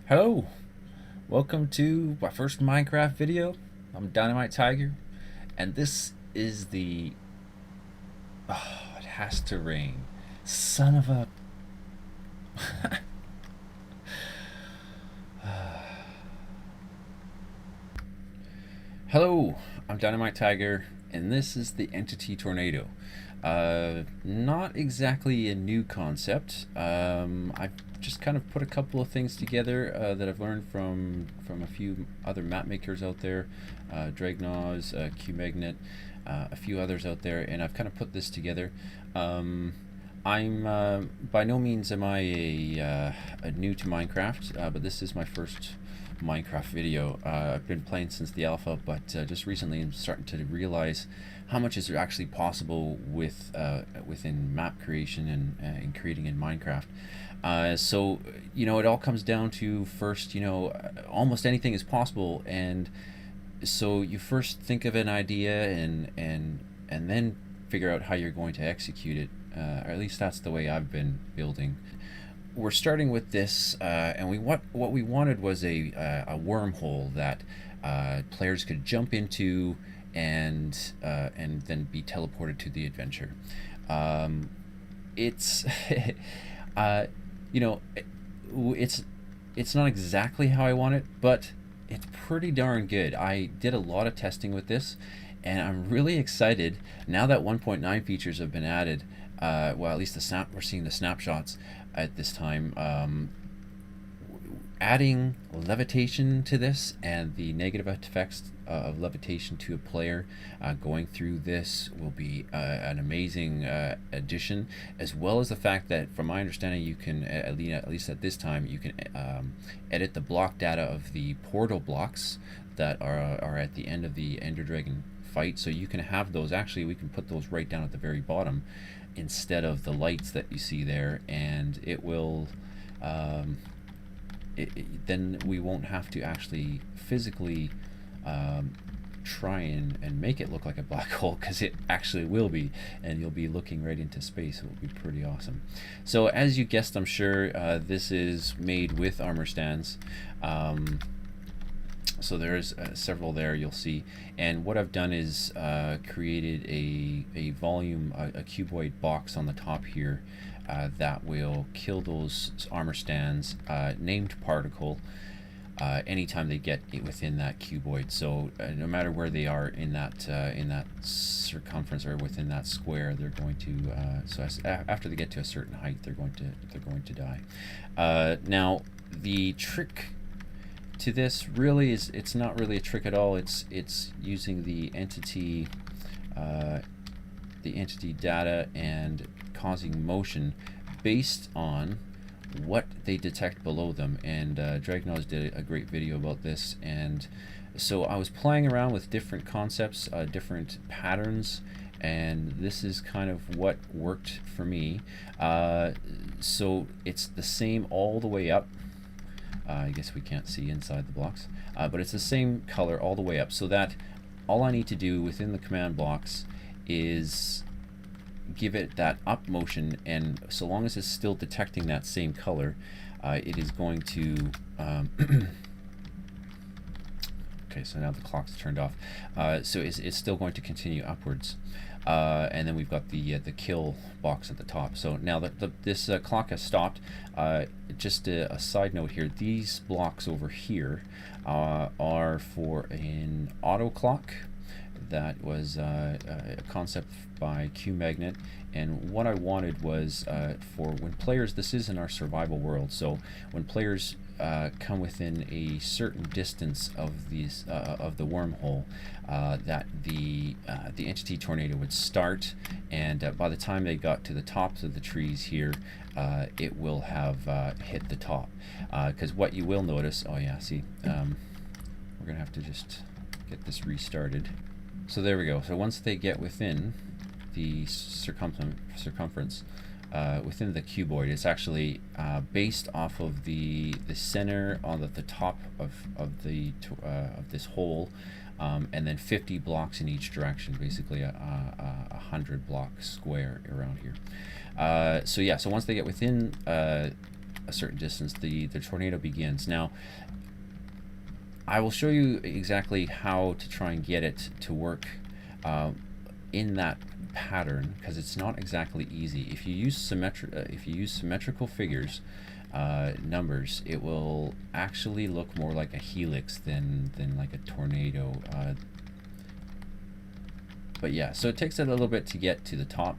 Hello, welcome to my first Minecraft video. I'm DynamiteTiger, and this is the... Oh, it has to rain. Son of a... Hello, I'm DynamiteTiger, and this is the Entity Tornado. Not exactly a new concept. I've just kind of put a couple of things together that I've learned from a few other map makers out there, Dragnaws, QMagnet, a few others out there, and I've kind of put this together. I'm by no means am I a new to Minecraft, but this is my first Minecraft video. I've been playing since the alpha, but just recently I'm starting to realize how much is actually possible with within map creation and creating in Minecraft. So you know, it all comes down to first, you know, almost anything is possible, and so you first think of an idea and then figure out how you're going to execute it. Or at least that's the way I've been building. We're starting with this, and what we wanted was a wormhole that players could jump into and then be teleported to the adventure. It's you know, it's not exactly how I want it, but it's pretty darn good. I did a lot of testing with this, and I'm really excited now that 1.9 features have been added. Well, at least we're seeing the snapshots at this time. Adding levitation to this and the negative effects of levitation to a player going through this will be an amazing addition, as well as the fact that, from my understanding, you can at least at this time you can edit the block data of the portal blocks that are at the end of the Ender Dragon fight. So you can have those. Actually, we can put those right down at the very bottom instead of the lights that you see there, and it will then we won't have to actually physically try and make it look like a black hole, because it actually will be, and you'll be looking right into space. It will be pretty awesome. So as you guessed, I'm sure, this is made with armor stands. So there's several there, you'll see, and what I've done is created a volume, a cuboid box on the top here that will kill those armor stands, named particle, anytime they get within that cuboid. So no matter where they are in that circumference or within that square, they're going to after they get to a certain height, they're going to die. Now the trick to this really is, it's not really a trick at all. It's using the entity data and causing motion based on what they detect below them. And Dragnaws did a great video about this, and so I was playing around with different concepts, different patterns, and this is kind of what worked for me. So it's the same all the way up. I guess we can't see inside the blocks, but it's the same color all the way up, so that all I need to do within the command blocks is give it that up motion, and so long as it's still detecting that same color, it is going to okay, so now the clock's turned off, so it's still going to continue upwards. And then we've got the kill box at the top. So now this clock has stopped. Just a side note here, these blocks over here are for an auto clock. That was a concept by QMagnet, and what I wanted was for when players, this is in our survival world, so when players come within a certain distance of these of the wormhole, that the entity tornado would start, and by the time they got to the tops of the trees here, it will have hit the top. Because what you will notice, oh yeah, see, we're gonna have to just get this restarted. So there we go. So once they get within the circumference within the cuboid, it's actually based off of the center on the top of this hole, and then 50 blocks in each direction, basically a 100 block square around here. So yeah, so once they get within a certain distance, the tornado begins. Now, I will show you exactly how to try and get it to work in that pattern, because it's not exactly easy. If you use symmetrical figures, numbers, it will actually look more like a helix than like a tornado. But yeah, so it takes a little bit to get to the top.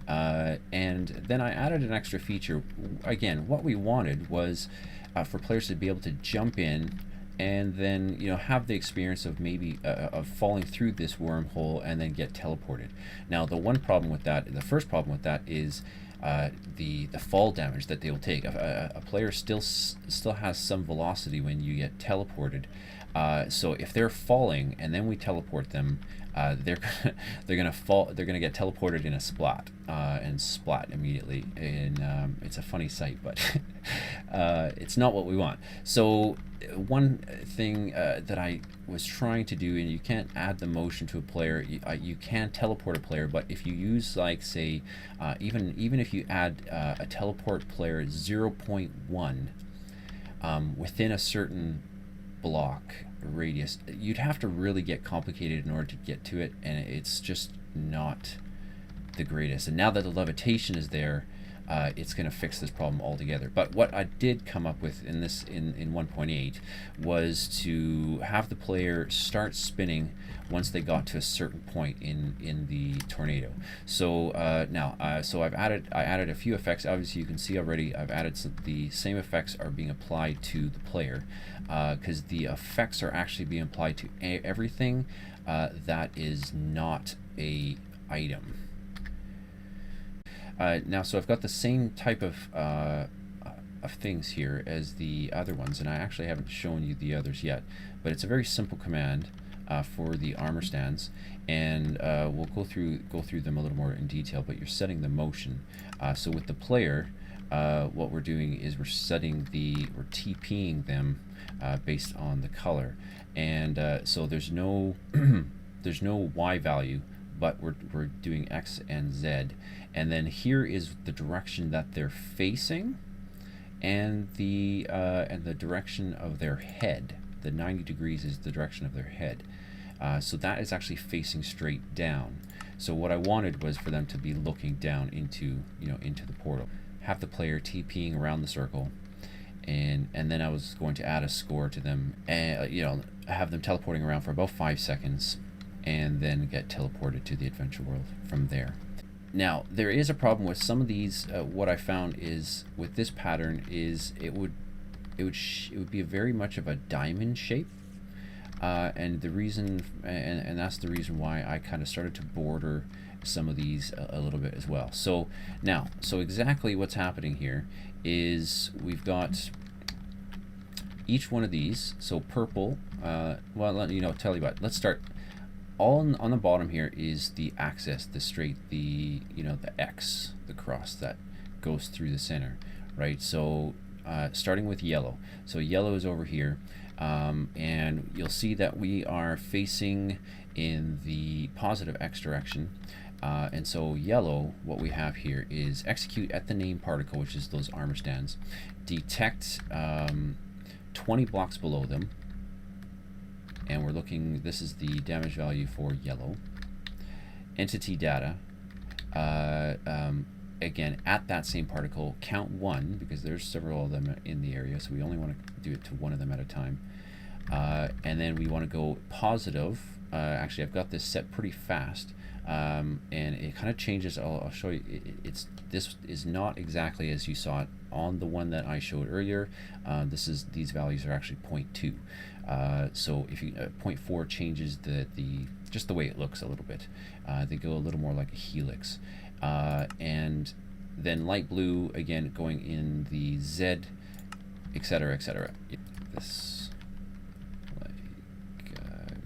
And then I added an extra feature. Again, what we wanted was for players to be able to jump in and then, you know, have the experience of maybe of falling through this wormhole and then get teleported. Now, the first problem with that is the fall damage that they will take. A player still has some velocity when you get teleported. So if they're falling and then we teleport them, they're gonna fall. They're gonna get teleported in a splat and splat immediately. And it's a funny sight, but it's not what we want. So one thing that I was trying to do, and you can't add the motion to a player. You can teleport a player, but if you use, like, say, even if you add a teleport player 0.1 within a certain block radius, you'd have to really get complicated in order to get to it, and it's just not the greatest. And now that the levitation is there, it's going to fix this problem altogether. But what I did come up with in 1.8 was to have the player start spinning once they got to a certain point in the tornado. So so I added a few effects. Obviously, you can see already I've added the same effects are being applied to the player, because the effects are actually being applied to everything that is not a item. Now, so I've got the same type of things here as the other ones, and I actually haven't shown you the others yet, but it's a very simple command for the armor stands, and we'll go through them a little more in detail. But you're setting the motion. So with the player, what we're doing is we're TPing them based on the color, and so there's no there's no Y value, but we're doing X and Z, and then here is the direction that they're facing, and the direction of their head. The 90 degrees is the direction of their head, so that is actually facing straight down. So what I wanted was for them to be looking down into the portal. Have the player TPing around the circle, and then I was going to add a score to them, and have them teleporting around for about 5 seconds, and then get teleported to the adventure world from there. Now, there is a problem with some of these. What I found is with this pattern is it would be very much of a diamond shape, and the reason, and that's the reason why I kind of started to border some of these a little bit as well. So now, exactly what's happening here is we've got each one of these. So purple. Tell you what. Let's start. All on the bottom here is the axis, the straight, the X, the cross that goes through the center, right? So starting with yellow. So yellow is over here, and you'll see that we are facing in the positive X direction. And so yellow, what we have here is execute at the name particle, which is those armor stands, detect 20 blocks below them, and we're looking, this is the damage value for yellow. Entity data, again, at that same particle, count 1, because there's several of them in the area, so we only want to do it to one of them at a time. And then we want to go positive. Actually, I've got this set pretty fast, and it kind of changes. I'll show you. This is not exactly as you saw it on the one that I showed earlier. These values are actually 0.2. So if you 0.4 changes just the way it looks a little bit. They go a little more like a helix, and then light blue again going in the Z, etc., etc. This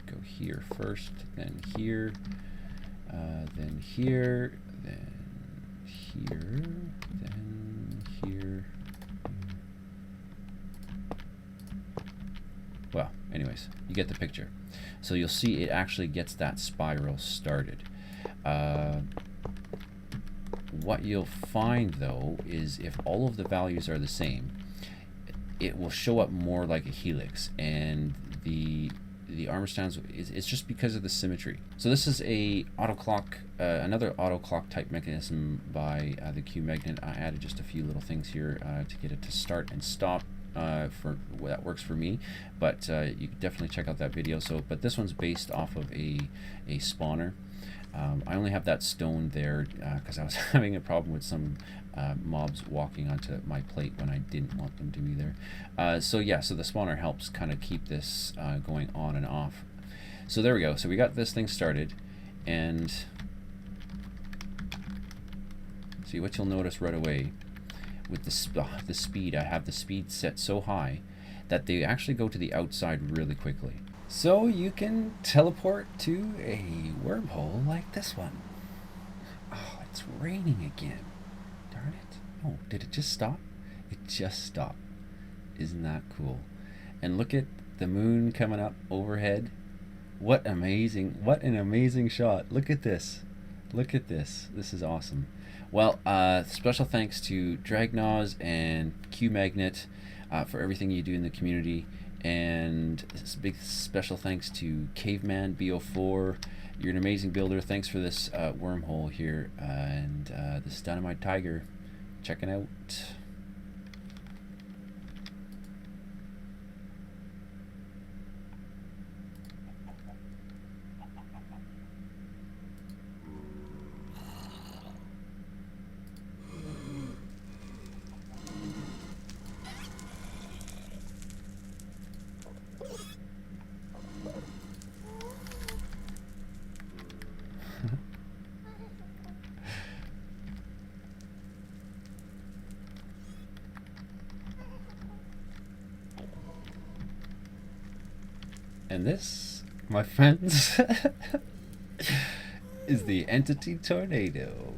go here first, then here, then here, then here, then here. Well, anyways, you get the picture. So you'll see it actually gets that spiral started. What you'll find, though, is if all of the values are the same, it will show up more like a helix, and the armor stands, it's just because of the symmetry. So this is a auto clock, another auto clock type mechanism by the Q magnet. I added just a few little things here to get it to start and stop. For that works for me, but you can definitely check out that video. So, but this one's based off of a spawner. I only have that stone there because I was having a problem with some mobs walking onto my plate when I didn't want them to be there. So yeah, so the spawner helps kind of keep this going on and off. So there we go. So we got this thing started, and see what you'll notice right away with the speed. I have the speed set so high that they actually go to the outside really quickly. So you can teleport to a wormhole like this one. Oh, it's raining again. Darn it. Oh, did it just stop? It just stopped. Isn't that cool? And look at the moon coming up overhead. What an amazing shot. Look at this. Look at this. This is awesome. Well, special thanks to Dragnaws and Q Magnet for everything you do in the community. And big special thanks to Caveman B04. You're an amazing builder. Thanks for this wormhole here, and this DynamiteTiger. Checking out. And this, my friends, is the Entity Tornado.